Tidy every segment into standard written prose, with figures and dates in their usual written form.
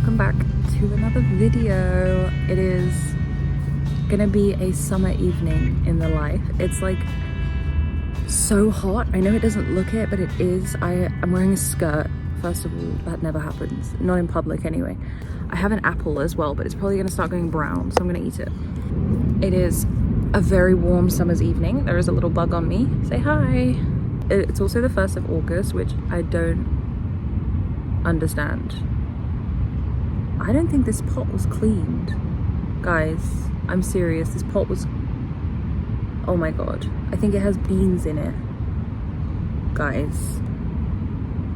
welcome back to another video. It is gonna be a summer evening in the life. It's like so hot. I know it doesn't look it, but it is. I'm wearing a skirt. First of all, that never happens, not in public anyway. I have an apple as well, but it's probably gonna start going brown, so I'm gonna eat it. It is a very warm summer's evening. There is a little bug on me. Say hi. It's also the 1st of August, which I don't understand. I don't think this pot was cleaned. Guys, I'm serious. This pot was, oh my god. I think it has beans in it. Guys.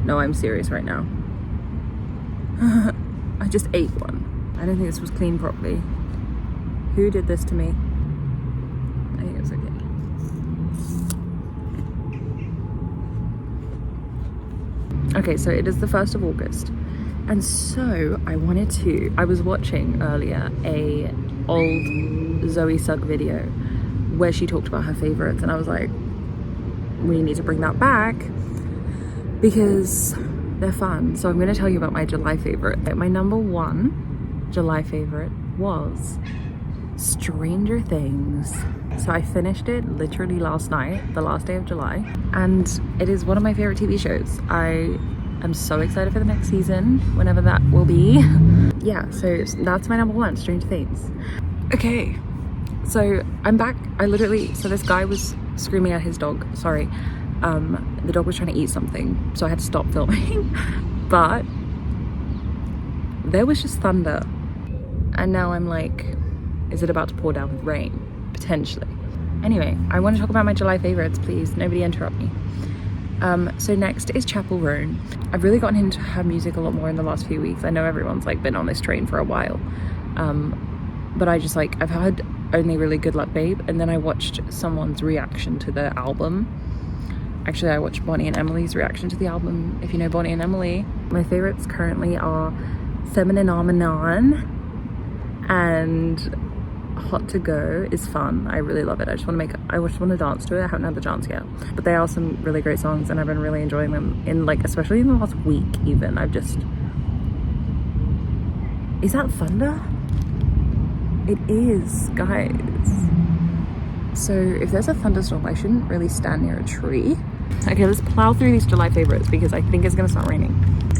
No, I'm serious right now. I just ate one. I don't think this was cleaned properly. Who did this to me? I think it's okay. Okay, so it is the 1st of August. And so I was watching earlier a old Zoe Sugg video where she talked about her favorites, and I was like, we need to bring that back because they're fun. So I'm going to tell you about my July favorite. My number 1 July favorite was Stranger Things. So I finished it literally last night, the last day of July, and it is one of my favorite TV shows. I'm so excited for the next season, whenever that will be. Yeah, so that's my number 1, Stranger Things. Okay, so I'm back. So this guy was screaming at his dog, sorry. The dog was trying to eat something, so I had to stop filming. But there was just thunder. And now I'm like, is it about to pour down with rain? Potentially. Anyway, I want to talk about my July favorites, please. Nobody interrupt me. So next is Chappell Roan. I've really gotten into her music a lot more in the last few weeks. I know everyone's like been on this train for a while. But I just I've heard Only Really Good Luck Babe, and then I watched someone's reaction to the album. Actually, I watched Bonnie and Emily's reaction to the album, if you know Bonnie and Emily. My favorites currently are Feminine Arm and Hot to Go is fun. I really love it. I just want to dance to it. I haven't had the chance yet, but they are some really great songs, and I've been really enjoying them especially in the last week. Even is that thunder? It is, guys. So if there's a thunderstorm, I shouldn't really stand near a tree. Okay, let's plow through these July favorites because I think it's gonna start raining.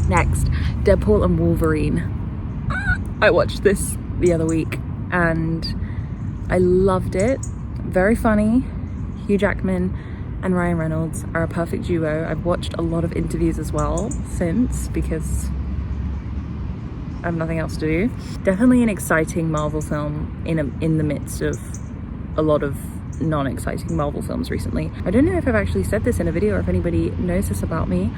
Next, Deadpool and Wolverine. I watched this the other week and I loved it. Very funny. Hugh Jackman and Ryan Reynolds are a perfect duo. I've watched a lot of interviews as well since because I have nothing else to do. Definitely an exciting Marvel film in the midst of a lot of non-exciting Marvel films recently. I don't know if I've actually said this in a video or if anybody knows this about me,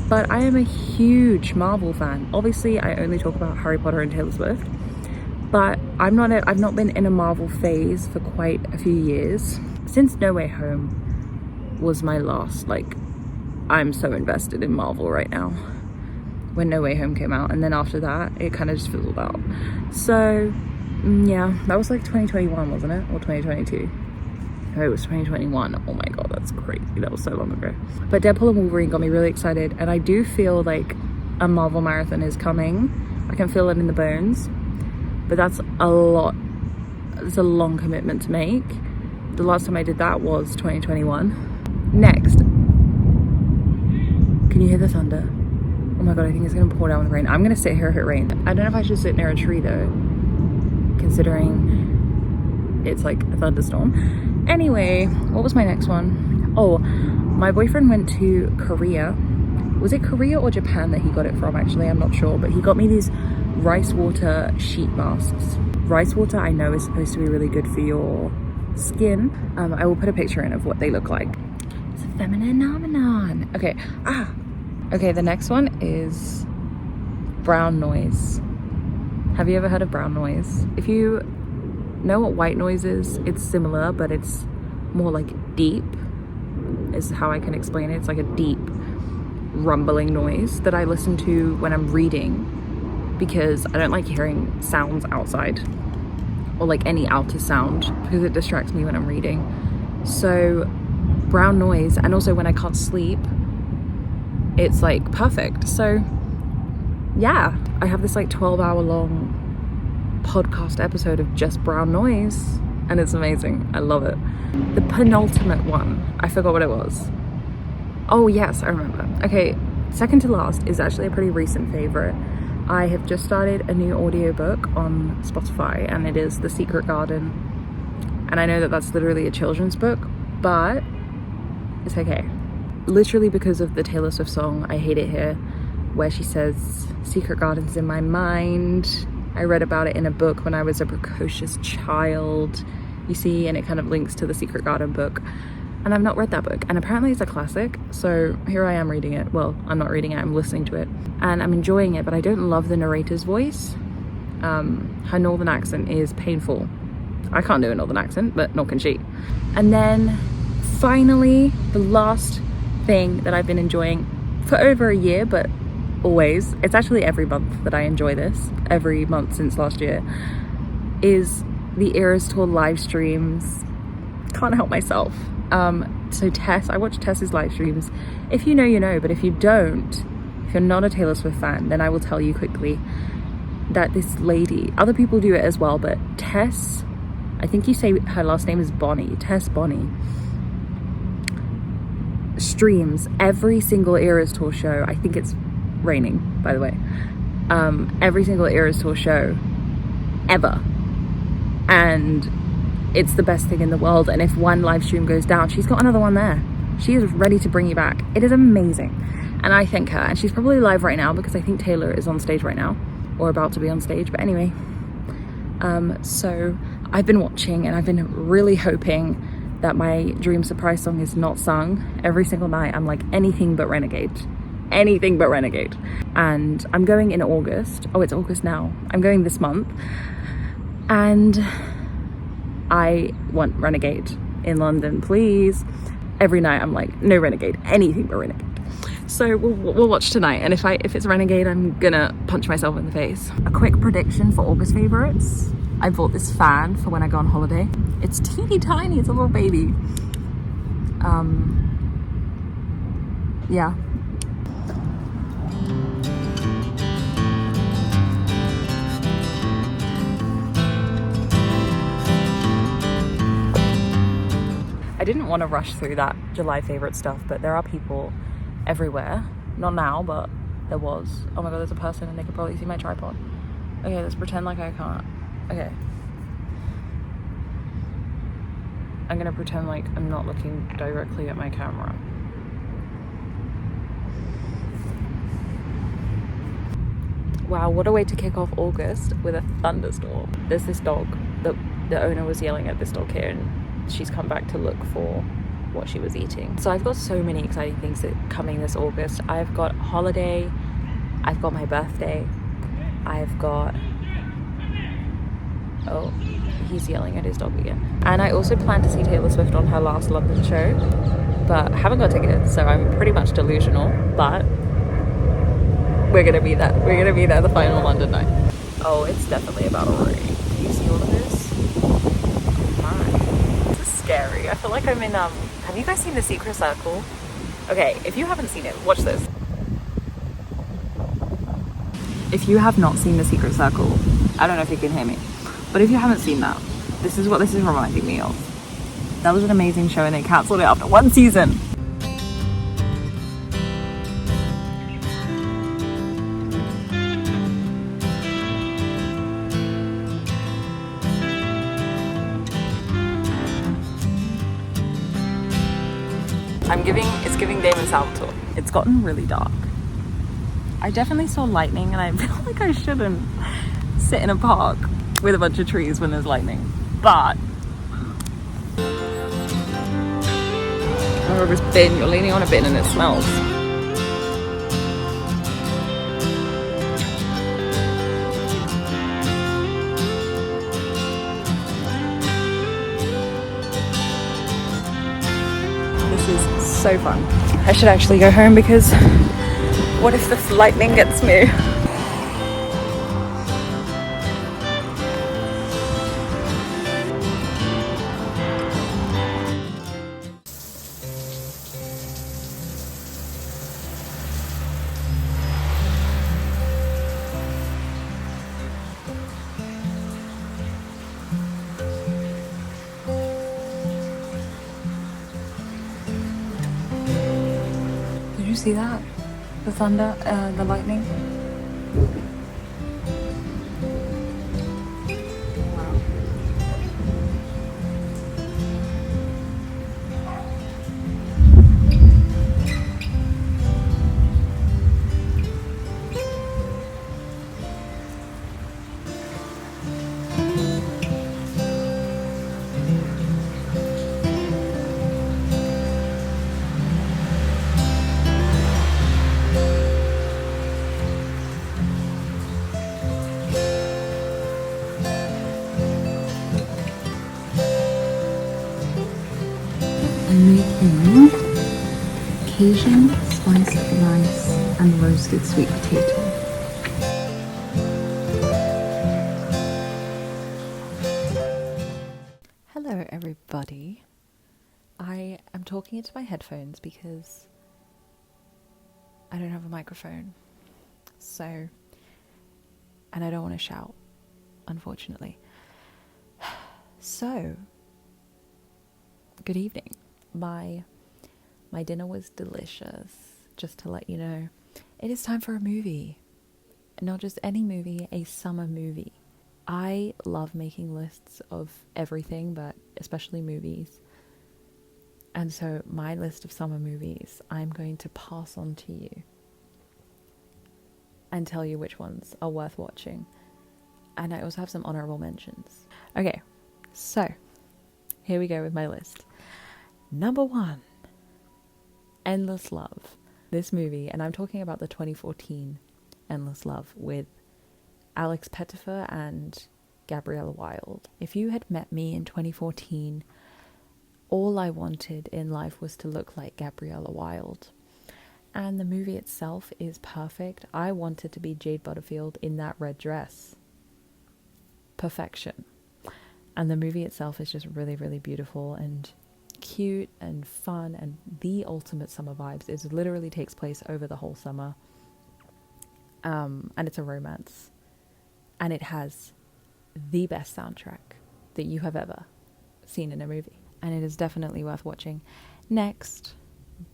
but I am a huge Marvel fan. Obviously, I only talk about Harry Potter and Taylor Swift, but I've not been in a Marvel phase for quite a few years. Since No Way Home was my last, I'm so invested in Marvel right now. When No Way Home came out, and then after that, it kind of just fizzled out. So, yeah, that was 2021, wasn't it? Or 2022? No, it was 2021. Oh my god, that's crazy. That was so long ago. But Deadpool and Wolverine got me really excited, and I do feel like a Marvel marathon is coming. I can feel it in the bones. But that's a lot. It's a long commitment to make. The last time I did that was 2021. Next. Can you hear the thunder? Oh my god, I think it's gonna pour down with rain. I'm gonna sit here if it rains. I don't know if I should sit near a tree though, considering it's like a thunderstorm. Anyway, what was my next one? Oh, my boyfriend went to Korea. Was it Korea or Japan that he got it from? Actually, I'm not sure, but he got me these rice water sheet masks. Rice water, I know, is supposed to be really good for your skin. I will put a picture in of what they look like. It's a feminine phenomenon. Okay, okay, the next one is brown noise. Have you ever heard of brown noise? If you know what white noise is, it's similar, but it's more deep, is how I can explain it. It's like a deep rumbling noise that I listen to when I'm reading because I don't like hearing sounds outside or any outer sound because it distracts me when I'm reading. So brown noise, and also when I can't sleep, it's perfect. So yeah, I have this like 12-hour long podcast episode of just brown noise, and it's amazing. I love it. The penultimate one, I forgot what it was. Oh yes, I remember. Okay, second to last is actually a pretty recent favorite. I have just started a new audiobook on Spotify, and it is The Secret Garden. And I know that that's literally a children's book, but it's okay. Literally because of the Taylor Swift song I Hate It Here, where she says, "Secret gardens in my mind." I read about it in a book when I was a precocious child, you see, and it kind of links to the Secret Garden book. And I've not read that book, and apparently it's a classic, so here I am reading it. Well, I'm not reading it, I'm listening to it, and I'm enjoying it, but I don't love the narrator's voice. Her northern accent is painful. I can't do a northern accent, but nor can she. And then finally, the last thing that I've been enjoying for over a year, but always, it's actually every month that I enjoy this, every month since last year, is the Eras Tour live streams. Can't help myself. So Tess, I watch Tess's live streams. If you know, you know, but if you don't, if you're not a Taylor Swift fan, then I will tell you quickly that this lady, other people do it as well, but Tess, I think you say her last name is Bonnie, Tess Bonnie, streams every single Eras Tour show. I think it's raining, by the way. Every single Eras Tour show ever, and it's the best thing in the world. And if one live stream goes down, she's got another one there. She is ready to bring you back. It is amazing, and I thank her. And she's probably live right now because I think Taylor is on stage right now, or about to be on stage, but anyway. So I've been watching, and I've been really hoping that my dream surprise song is not sung. Every single night I'm like, anything but Renegade, anything but Renegade. And I'm going in August. Oh, it's August now. I'm going this month, and I want Renegade in London, please. Every night I'm like, no Renegade, anything but Renegade. So we'll watch tonight, and if it's Renegade, I'm gonna punch myself in the face. A quick prediction for August favorites. I bought this fan for when I go on holiday. It's teeny tiny, it's a little baby. Yeah. I didn't want to rush through that July favorite stuff, but there are people everywhere. Not now, but there was. Oh my god, there's a person and they could probably see my tripod. Okay, let's pretend like I can't. Okay. I'm gonna pretend like I'm not looking directly at my camera. Wow, what a way to kick off August with a thunderstorm. There's this dog that the owner was yelling at this dog here, and she's come back to look for what she was eating. So I've got so many exciting things coming this August. I've got holiday, I've got my birthday, I've got... Oh, he's yelling at his dog again. And I also plan to see Taylor Swift on her last London show, but haven't got tickets, so I'm pretty much delusional, but we're gonna be there. We're gonna be there the final London night. Oh, it's definitely about to rain. Can you see all of this? Oh my. This is scary. I feel like I'm in, have you guys seen The Secret Circle? Okay, if you haven't seen it, watch this. If you have not seen The Secret Circle, I don't know if you can hear me, but if you haven't seen that, this is what this is reminding me of. That was an amazing show and they cancelled it after one season. It's giving Damon Salvatore. It's gotten really dark. I definitely saw lightning and I feel like I shouldn't sit in a park with a bunch of trees when there's lightning, but oh, this bin, you're leaning on a bin and it smells. This is so fun. I should actually go home because what if the lightning gets me? you see that? The thunder, the lightning? Wow. I'm making Cajun spiced rice and roasted sweet potato. Hello everybody. I am talking into my headphones because I don't have a microphone. So, and I don't want to shout, unfortunately. So, good evening. My dinner was delicious. Just to let you know, it is time for a movie. Not just any movie, a summer movie. I love making lists of everything, but especially movies. And so my list of summer movies, I'm going to pass on to you and tell you which ones are worth watching. And I also have some honorable mentions. Okay, so here we go with my list. Number 1, Endless Love. This movie, and I'm talking about the 2014 Endless Love with Alex Pettyfer and Gabriella Wilde. If you had met me in 2014, all I wanted in life was to look like Gabriella Wilde. And the movie itself is perfect. I wanted to be Jade Butterfield in that red dress. Perfection. And the movie itself is just really, really beautiful and cute and fun and the ultimate summer vibes. It literally takes place over the whole summer. And it's a romance. And it has the best soundtrack that you have ever seen in a movie. And it is definitely worth watching. Next,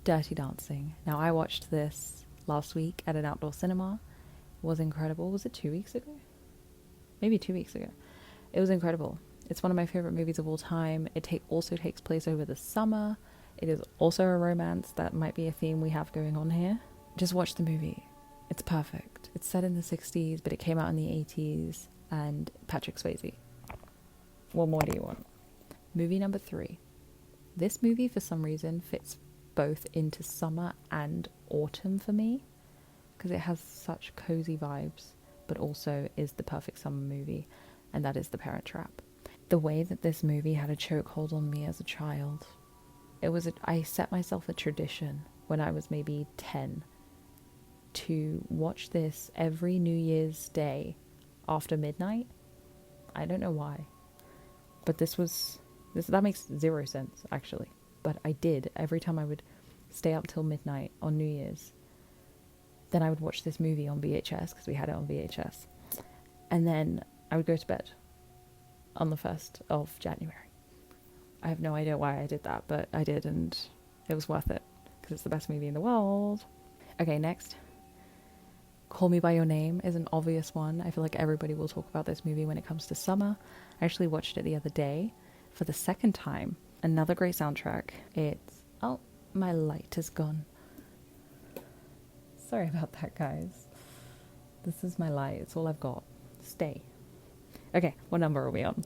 Dirty Dancing. Now, I watched this last week at an outdoor cinema. It was incredible. Was it 2 weeks ago? Maybe 2 weeks ago. It was incredible. It's one of my favorite movies of all time. It also takes place over the summer. It is also a romance. That might be a theme we have going on here. Just watch the movie. It's perfect. It's set in the 60s, but it came out in the 80s. And Patrick Swayze. What more do you want? Movie number 3. This movie, for some reason, fits both into summer and autumn for me. Because it has such cozy vibes, but also is the perfect summer movie. And that is The Parent Trap. The way that this movie had a chokehold on me as a child. I set myself a tradition when I was maybe 10 to watch this every New Year's Day after midnight. I don't know why, but that makes zero sense actually, but I did. Every time I would stay up till midnight on New Year's, then I would watch this movie on VHS because we had it on VHS, and then I would go to bed on the 1st of January. I have no idea why I did that, but I did, and it was worth it because it's the best movie in the world. Okay, next. Call Me By Your Name is an obvious one. I feel like everybody will talk about this movie when it comes to summer. I actually watched it the other day for the second time. Another great soundtrack. Oh, my light is gone. Sorry about that, guys. This is my light. It's all I've got. Stay. Okay, what number are we on?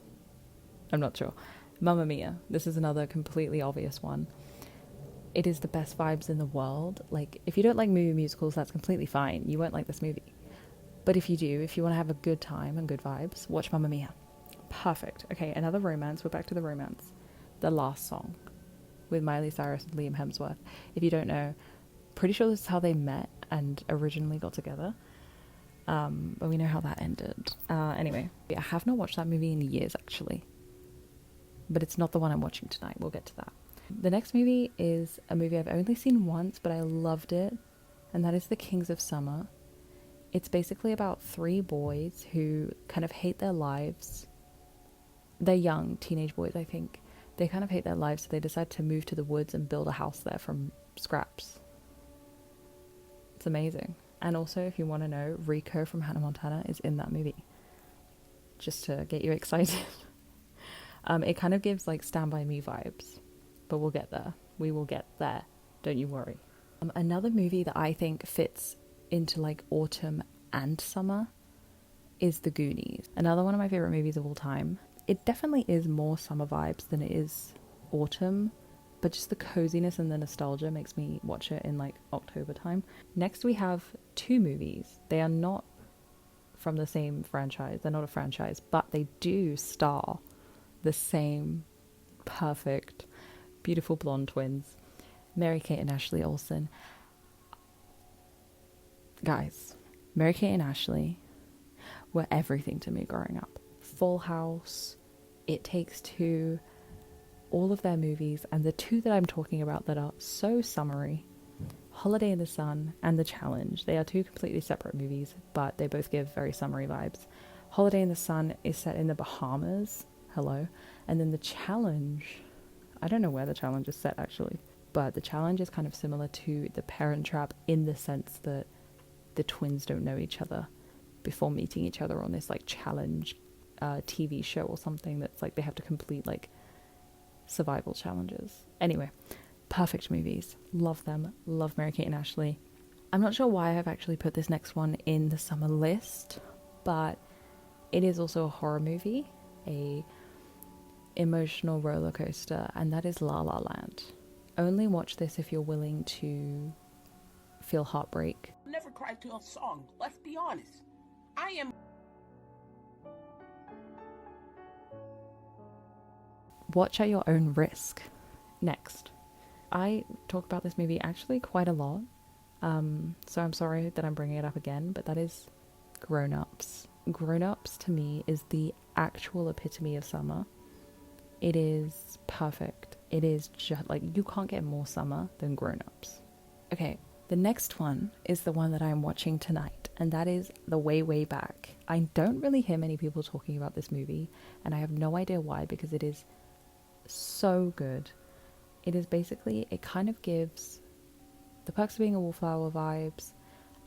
I'm not sure. Mamma Mia. This is another completely obvious one. It is the best vibes in the world. Like, if you don't like movie musicals, that's completely fine. You won't like this movie. But if you do, if you want to have a good time and good vibes, watch Mamma Mia. Perfect. Okay, another romance. We're back to the romance. The Last Song with Miley Cyrus and Liam Hemsworth. If you don't know, pretty sure this is how they met and originally got together. But we know how that ended. Anyway, I have not watched that movie in years, actually. But it's not the one I'm watching tonight. We'll get to that. The next movie is a movie I've only seen once, but I loved it, and that is The Kings of Summer. It's basically about 3 boys who kind of hate their lives. They're young, teenage boys, I think. They kind of hate their lives, so they decide to move to the woods and build a house there from scraps. It's amazing. And also, if you want to know, Rico from Hannah Montana is in that movie. Just to get you excited. It kind of gives like Stand By Me vibes. But we'll get there. We will get there. Don't you worry. Another movie that I think fits into like autumn and summer is The Goonies. Another one of my favorite movies of all time. It definitely is more summer vibes than it is autumn, but just the coziness and the nostalgia makes me watch it in like October time. Next we have two movies. They are not from the same franchise. They're not a franchise, but they do star the same perfect, beautiful blonde twins, Mary-Kate and Ashley Olsen. Guys, Mary-Kate and Ashley were everything to me growing up. Full House, It Takes Two, all of their movies, and the two that I'm talking about that are so summery, Holiday in the Sun and The Challenge. They are two completely separate movies, but they both give very summery vibes. Holiday in the Sun is set in the Bahamas, hello, and then The Challenge, I don't know where The Challenge is set actually, but The Challenge is kind of similar to The Parent Trap in the sense that the twins don't know each other before meeting each other on this like challenge TV show or something that's like they have to complete like survival challenges. Anyway, perfect movies. Love them. Love Mary-Kate and Ashley. I'm not sure why I've actually put this next one in the summer list, but it is also a horror movie, a emotional roller coaster, and that is La La Land. Only watch this if you're willing to feel heartbreak. Never cried to a song. Let's be honest. I am. Watch at your own risk. Next. I talk about this movie actually quite a lot. So I'm sorry that I'm bringing it up again, but that is Grown Ups. Grown Ups to me is the actual epitome of summer. It is perfect. It is just like, you can't get more summer than Grown Ups. Okay, the next one is the one that I'm watching tonight, and that is The Way, Way Back. I don't really hear many people talking about this movie, and I have no idea why, because it is so good. It is basically, it kind of gives The Perks of Being a Wallflower vibes,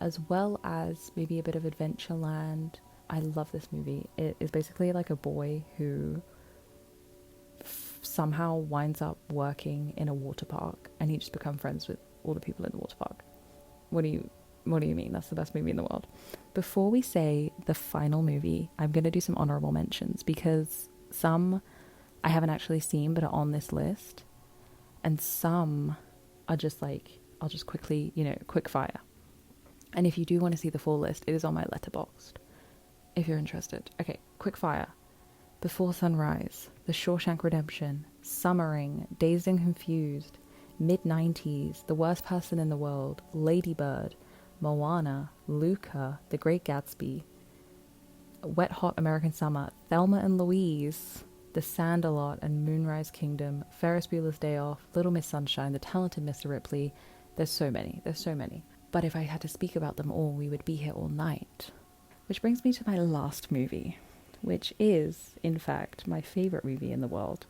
as well as maybe a bit of Adventureland. I love this movie. It is basically like a boy who somehow winds up working in a water park, and he just becomes friends with all the people in the water park. What do you mean? That's the best movie in the world. Before we say the final movie, I'm going to do some honorable mentions, because some I haven't actually seen but are on this list, and some are just like, I'll just quickly, quick fire. And if you do want to see the full list, it is on my Letterboxd, if you're interested. Okay, quick fire. Before Sunrise, The Shawshank Redemption, Summering, Dazed and Confused, Mid-90s, The Worst Person in the World, Lady Bird, Moana, Luca, The Great Gatsby, Wet Hot American Summer, Thelma and Louise, The Sand-A-Lot and Moonrise Kingdom, Ferris Bueller's Day Off, Little Miss Sunshine, The Talented Mr. Ripley. There's so many. But if I had to speak about them all, we would be here all night. Which brings me to my last movie, which is, in fact, my favorite movie in the world,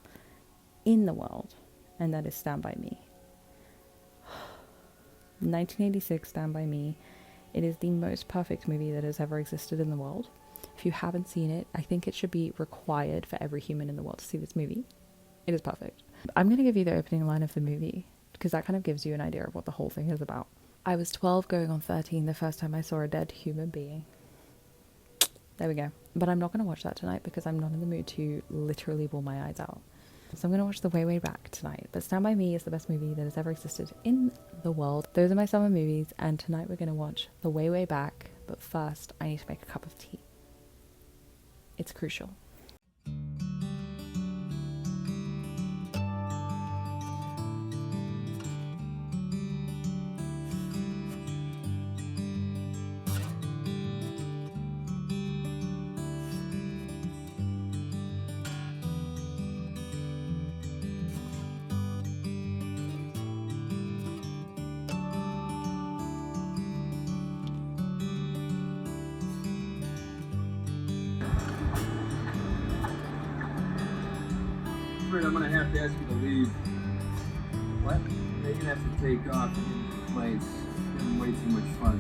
and that is Stand By Me. 1986 Stand By Me. It is the most perfect movie that has ever existed in the world. If you haven't seen it, I think it should be required for every human in the world to see this movie. It is perfect. I'm going to give you the opening line of the movie, because that kind of gives you an idea of what the whole thing is about. I was 12 going on 13 the first time I saw a dead human being. There we go. But I'm not going to watch that tonight because I'm not in the mood to literally bawl my eyes out. So I'm going to watch The Way, Way Back tonight. But Stand By Me is the best movie that has ever existed in the world. Those are my summer movies, and tonight we're going to watch The Way, Way Back. But first, I need to make a cup of tea. It's crucial. I'm gonna have to ask you to leave. What? You're gonna have to take off. Place. Having way too much fun.